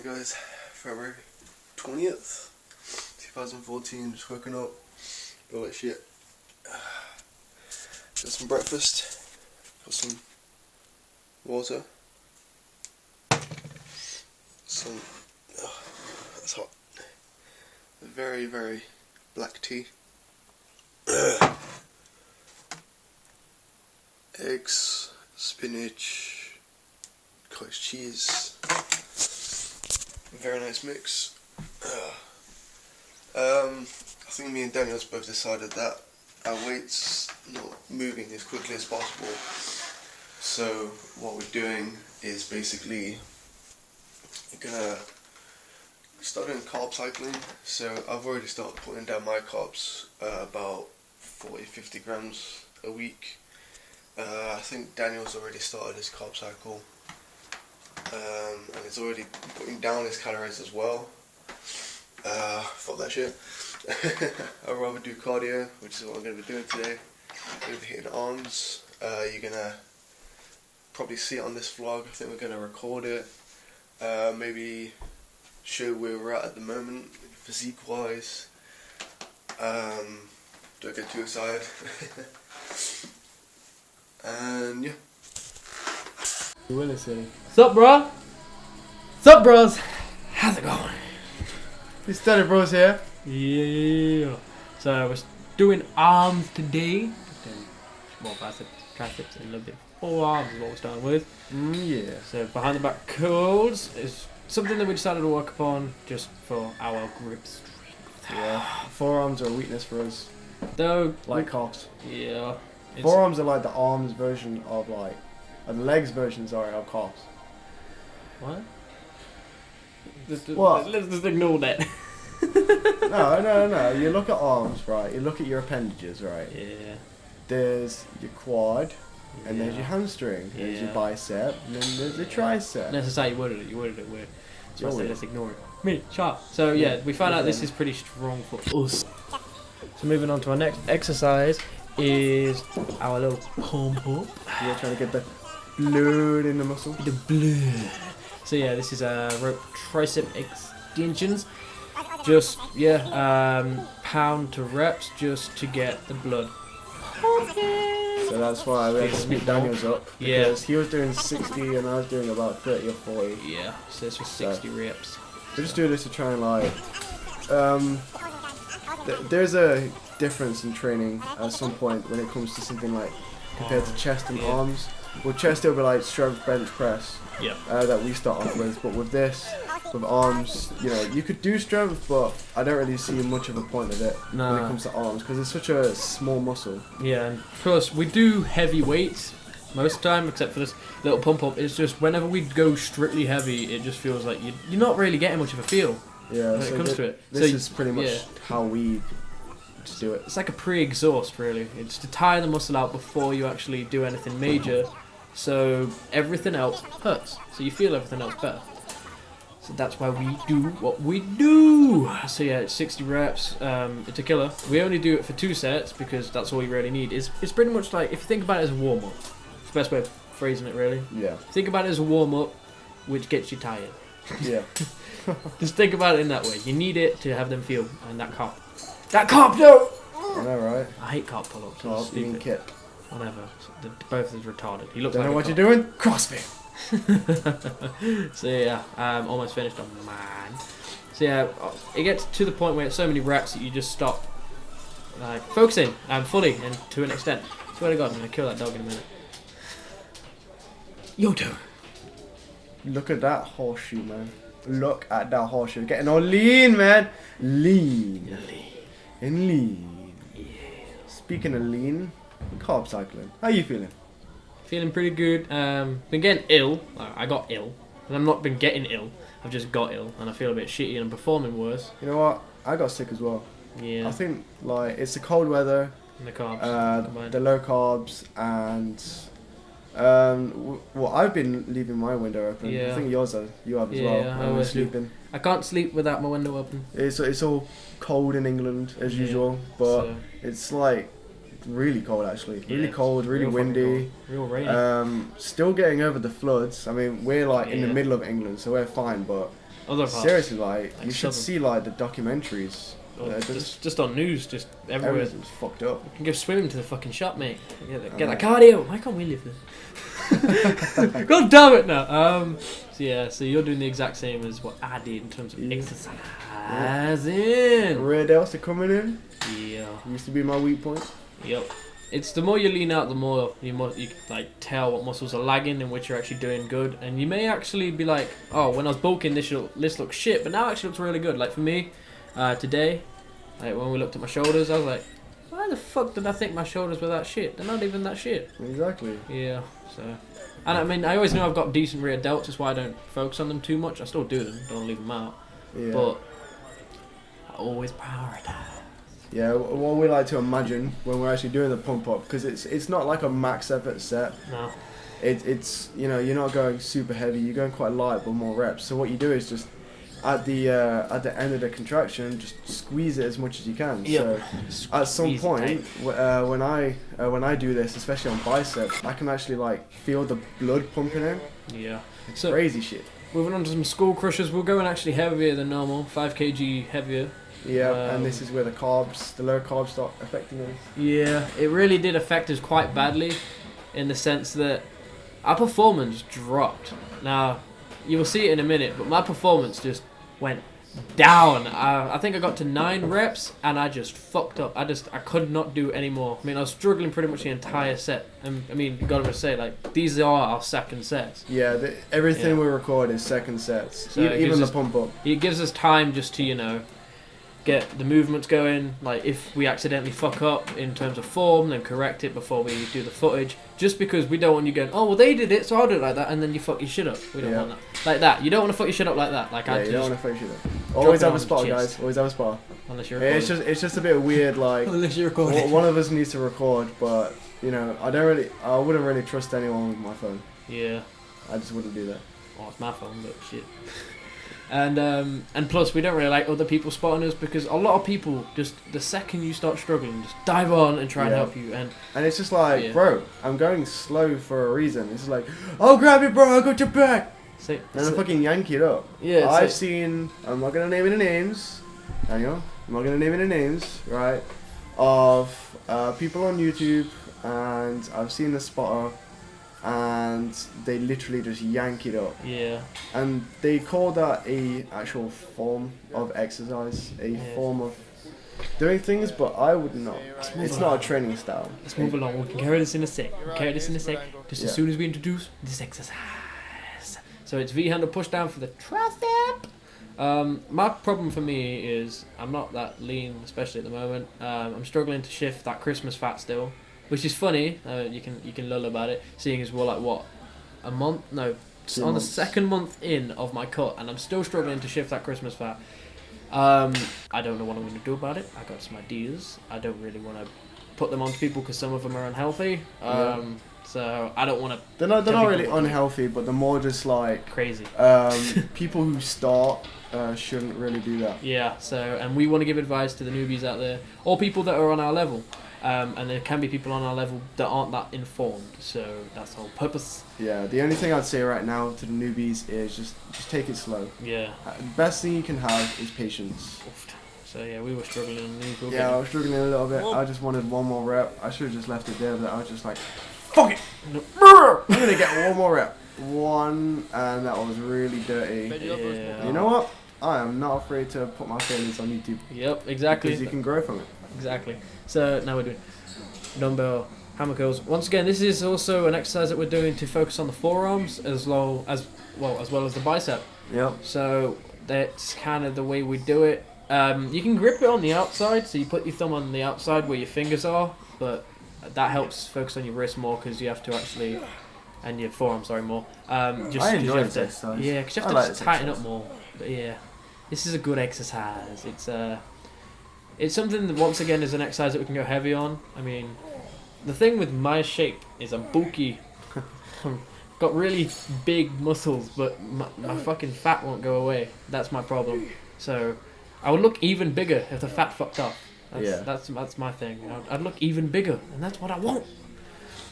guys, February 20th, 2014, just waking up, all that shit. Got some breakfast, got some water, some, that's hot, very, very black tea, eggs, spinach, cottage cheese, very nice mix. I think me and Daniel's both decided that our weight's not moving as quickly as possible, so what we're doing is basically gonna start doing carb cycling. So I've already started putting down my carbs, about 40-50 grams a week. I think Daniel's already started his carb cycle, and he's already putting down his calories as well. Fuck that shit. I'd rather do cardio, which is what I'm going to be doing today. I'm going to be hitting arms. You're going to probably see it on this vlog. I think we're going to record it. Maybe show where we're at the moment, physique wise. Don't get too excited. And yeah. Sup, bro? Sup, bros? How's it going? It's Steady Bros here. Yeah. So I was doing arms today. Then small triceps and a little bit of forearms is what we're starting with. Yeah. So behind the back curls is something that we decided to work upon just for our grip strength. Yeah. Forearms are a weakness for us. Though, Like cocks. yeah. Forearms are like the arms version of like, the legs version, sorry, of cocks. What? What? Let's just ignore that. No. You look at arms, right? You look at your appendages, right? Yeah. There's your quad, and there's Yeah. your hamstring. There's your Yeah. bicep, and then there's your tricep. No, that's how you worded it. You worded it weird. So I said weird. let's ignore it. Me, sharp. So yeah, we found out this is pretty strong for us. So moving on to our next exercise is our little pump up. You're trying to get the blood in the muscle. The blood. So yeah, this is rope tricep extensions. Just pound to reps just to get the blood. So that's why we had to speed Daniel's up. Yeah. Because he was doing 60 and I was doing about 30 or 40. Yeah. So this was 60 reps. We just do this to try and like, there's a difference in training at some point when it comes to something like compared to chest and arms. Well, chest it'll be like strength bench press. Yeah. That we start off with, but with this, with arms, you know, you could do strength, but I don't really see much of a point of it when it comes to arms because it's such a small muscle. Yeah, and plus we do heavy weights most of the time, except for this little pump up. It's just whenever we go strictly heavy, it just feels like you're not really getting much of a feel Yeah. when it comes to it. This So is pretty much how we just do it. it's like a pre-exhaust, really. It's to tire the muscle out before you actually do anything major, so everything else hurts. So you feel everything else better. So that's why we do what we do. So yeah, it's 60 reps. It's a killer. We only do it for 2 sets because that's all you really need. It's pretty much like, if you think about it as a warm-up, it's the best way of phrasing it, really. Yeah. Think about it as a warm-up, which gets you tired. Yeah. Just think about it in that way. You need it to have them feel, and that carb. That carb, no! I know, right? I hate carb pull-ups. Oh, It's you mean stupid. Kip. Whatever. Both is retarded. He looks Don't like know a what carb. you're doing? CrossFit. So yeah, almost finished. Oh man. So yeah, it gets to the point where it's so many reps that you just stop, like focusing fully and to an extent. Swear to God, I'm gonna kill that dog in a minute. Yoto. Look at that horseshoe, man. Look at that horseshoe. Getting all lean, man. Lean. And lean. Yeah. Speaking of lean, carb cycling. How you feeling? Feeling pretty good. Been getting ill. I got ill, and I've not been getting ill. I've just got ill, and I feel a bit shitty, and I'm performing worse. You know what? I got sick as well. Yeah. I think like it's the cold weather, And the carbs. the low carbs, and well, I've been leaving my window open. Yeah. I think you have as Yeah, well. I when always do. we're sleeping. I can't sleep without my window open. It's all cold in England as Yeah. usual, but So, it's like really cold actually. Really Yeah, cold, really real fucking windy. cold. Real rainy. Still getting over the floods. I mean, we're like in the Yeah. middle of England, so we're fine. But other parts. Seriously, like you southern. should see like the documentaries. Just on news, just everywhere. Everything's fucked up. You can go swimming to the fucking shop, mate. Get that cardio. Why can't we live there? God damn it now. So you're doing the exact same as what I did in terms of exercising. Red Elsa coming in. Yeah. Used to be my weak point. Yep. It's the more you lean out, the more you like tell what muscles are lagging and which are actually doing good. And you may actually be like, oh, when I was bulking, this looks shit, but now it actually looks really good. Like for me, today, like when we looked at my shoulders, I was like, why the fuck did I think my shoulders were that shit? They're not even that shit. Exactly. Yeah. So, and I mean, I always know I've got decent rear delts. That's why I don't focus on them too much. I still do them. Don't leave them out. Yeah. But I always prioritize. Yeah, what we like to imagine when we're actually doing the pump up, because it's not like a max effort set. No. It's you're not going super heavy. You're going quite light, but more reps. So what you do is just at the end of the contraction, just squeeze it as much as you can. Yep. So at some point, when I do this, especially on biceps, I can actually like feel the blood pumping in. Yeah. It's crazy shit. Moving on to some skull crushers, we're going actually heavier than normal, 5 kg heavier. Yeah, and this is where the low carbs start affecting us. Yeah, it really did affect us quite badly, in the sense that our performance dropped. Now, you will see it in a minute, but my performance just went down. I think I got to 9 reps, and I just fucked up. I could not do any more. I mean, I was struggling pretty much the entire set. And I mean, you gotta say, like, these are our second sets. Yeah, everything we record is second sets, So even the pump up. It gives us time just to, get the movements going. Like if we accidentally fuck up in terms of form, then correct it before we do the footage. Just because we don't want you going, oh well they did it, so I'll do it like that, and then you fuck your shit up. We don't want that. Like that. You don't want to fuck your shit up like that. Like you don't want to fuck your shit up. Always have a spot, guys. Always have a spot. Unless you're recording. It's just a bit weird. Like unless you're recording. One of us needs to record, but I wouldn't really trust anyone with my phone. Yeah. I just wouldn't do that. Oh, it's my phone, but shit. And plus we don't really like other people spotting us, because a lot of people just the second you start struggling just dive on and try and help you, and it's just like bro, I'm going slow for a reason. It's like, I'll grab it bro, I got your back, and I fucking yank it up. I've seen, I'm not gonna name any names, hang on, I'm not gonna name any names, right, of people on YouTube, and I've seen the spotter and they literally just yank it up. Yeah. And they call that a actual form of exercise, a form of doing things, but I would not. It's not a training style. Let's move along. We can carry this in a sec. Just as soon as we introduce this exercise. So it's V-handle push down for the tricep. My problem for me is I'm not that lean, especially at the moment. I'm struggling to shift that Christmas fat still. Which is funny, you can lull about it, seeing as we're like what, a month? No, on the second month in of my cut, and I'm still struggling to shift that Christmas fat. I don't know what I'm going to do about it. I got some ideas. I don't really want to put them on to people because some of them are unhealthy. So I don't want to. They're not really unhealthy, but they're more just like crazy. People who start shouldn't really do that. Yeah. So and we want to give advice to the newbies out there, or people that are on our level. And there can be people on our level that aren't that informed, so that's the whole purpose. Yeah, the only thing I'd say right now to the newbies is just take it slow. Yeah. The best thing you can have is patience. So yeah, we were struggling on the knees. I was struggling a little bit. I just wanted one more rep. I should have just left it there, but I was just like, fuck it! I'm gonna get one more rep. One, and that was really dirty. Yeah. You know what? I am not afraid to put my failures on YouTube. Yep, exactly. Because you can grow from it. Exactly. So now we're doing dumbbell hammer curls. Once again, this is also an exercise that we're doing to focus on the forearms as well as the bicep. Yep. So that's kind of the way we do it. You can grip it on the outside, so you put your thumb on the outside where your fingers are, but that helps focus on your wrist more because you have to actually, and your forearm, sorry, more. I enjoy this exercise. Yeah, because you have to just tighten up more. But yeah, this is a good exercise. It's something that, once again, is an exercise that we can go heavy on. I mean, the thing with my shape is I'm bulky. Got really big muscles, but my fucking fat won't go away. That's my problem. So I would look even bigger if the fat fucked off. That's my thing. I'd look even bigger, and that's what I want.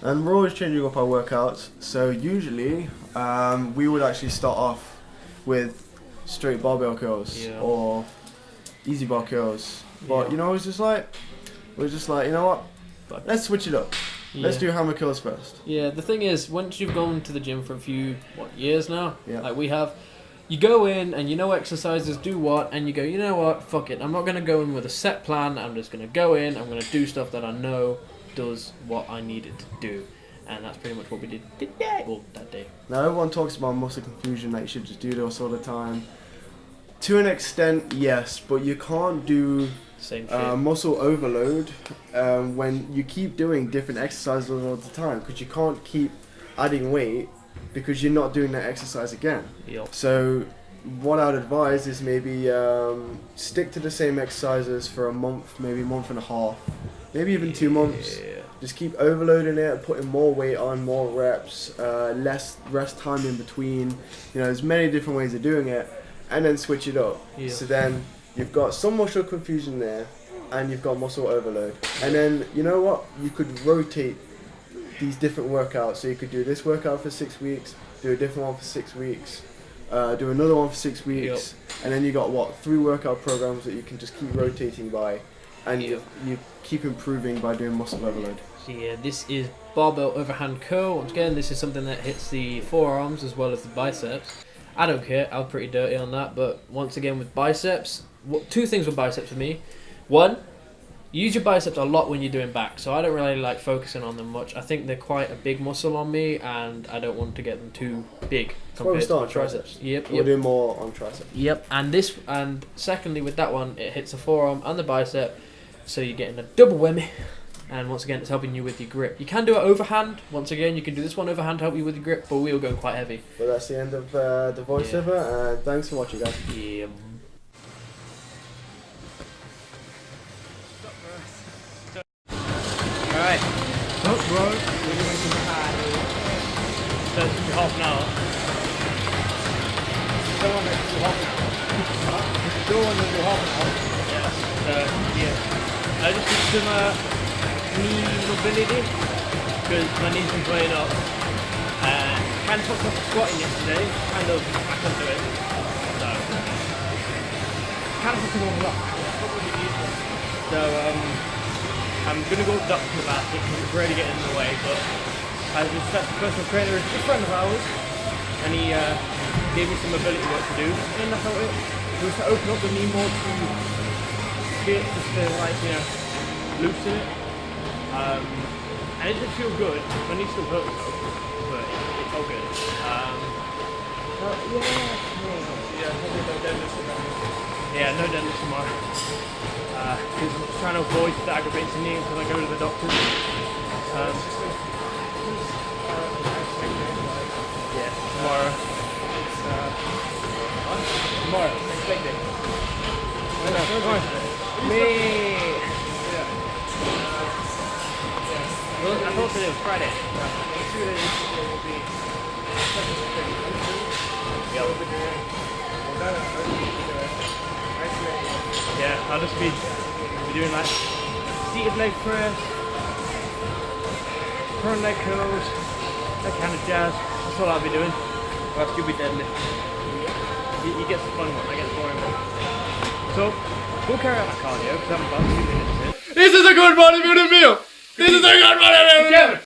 And we're always changing up our workouts. So usually, we would actually start off with straight barbell curls or easy bar curls. But you know, it was just like, you know what? Let's switch it up. Let's do hammer curls first. Yeah, the thing is, once you've gone to the gym for a few years now, like we have, you go in and you know exercises do what, and you go, you know what, fuck it, I'm not going to go in with a set plan, I'm just going to go in, I'm going to do stuff that I know does what I needed to do. And that's pretty much what we did today. Well, that day. Now everyone talks about muscle confusion, that you should just do this all the time. To an extent, yes, but you can't do same shit. Muscle overload when you keep doing different exercises all the time, because you can't keep adding weight because you're not doing that exercise again. Yep. So what I'd advise is maybe stick to the same exercises for a month, maybe a month and a half, maybe even 2 months. Just keep overloading it, putting more weight on, more reps, less rest time in between. You know, there's many different ways of doing it, and then switch it up. So then you've got some muscle confusion there, and you've got muscle overload. And then, you know what? You could rotate these different workouts. So you could do this workout for 6 weeks, do a different one for 6 weeks, do another one for 6 weeks, and then you got 3 workout programs that you can just keep rotating by, and you keep improving by doing muscle overload. So yeah, this is barbell overhand curl. Once again, this is something that hits the forearms as well as the biceps. I don't care, I'm pretty dirty on that, but once again with biceps, 2 things with biceps for me. 1, use your biceps a lot when you're doing back, so I don't really like focusing on them much. I think they're quite a big muscle on me, and I don't want to get them too big compared to my triceps. We'll do more on triceps. Yep, and secondly with that one, it hits the forearm and the bicep, so you're getting a double whammy. And once again, it's helping you with your grip. You can do it overhand. Once again, you can do this one overhand to help you with your grip, but we were going quite heavy. But that's the end of the voiceover, and thanks for watching, guys. Yeah. Alright. Oh, bro. We're doing some hard. So it's going to be half an hour. Don't want to do half an hour. Don't want to do half an hour. Yeah. I just did some knee mobility because my knee's been playing up. Kind of fucked up squatting yesterday. I couldn't do it. So kind of fucked up a lot. So I'm gonna go to the doctor about it because it's really getting in the way. But I just set the personal trainer is a friend of ours, and he gave me some mobility work to do, and I felt it was to open up the knee more to fit, just to loosen it. And it did feel good. My knee still hurts though, but it's all good. No deadlift tomorrow. Because I'm trying to avoid the aggravating knee until I go to the doctor. Tomorrow. Tomorrow, next leg day. Me. Well, I thought today was Friday. Next 2 days will be yeah, I'll just be doing like seated leg press, front leg curls, that kind of jazz. That's all I'll be doing. Or else you'll be deadlift. You get the fun one, I get the boring one. So, we'll carry out that cardio because I'm about 2 minutes in. This is a good bodybuilding meal! This is a good bodybuilding meal!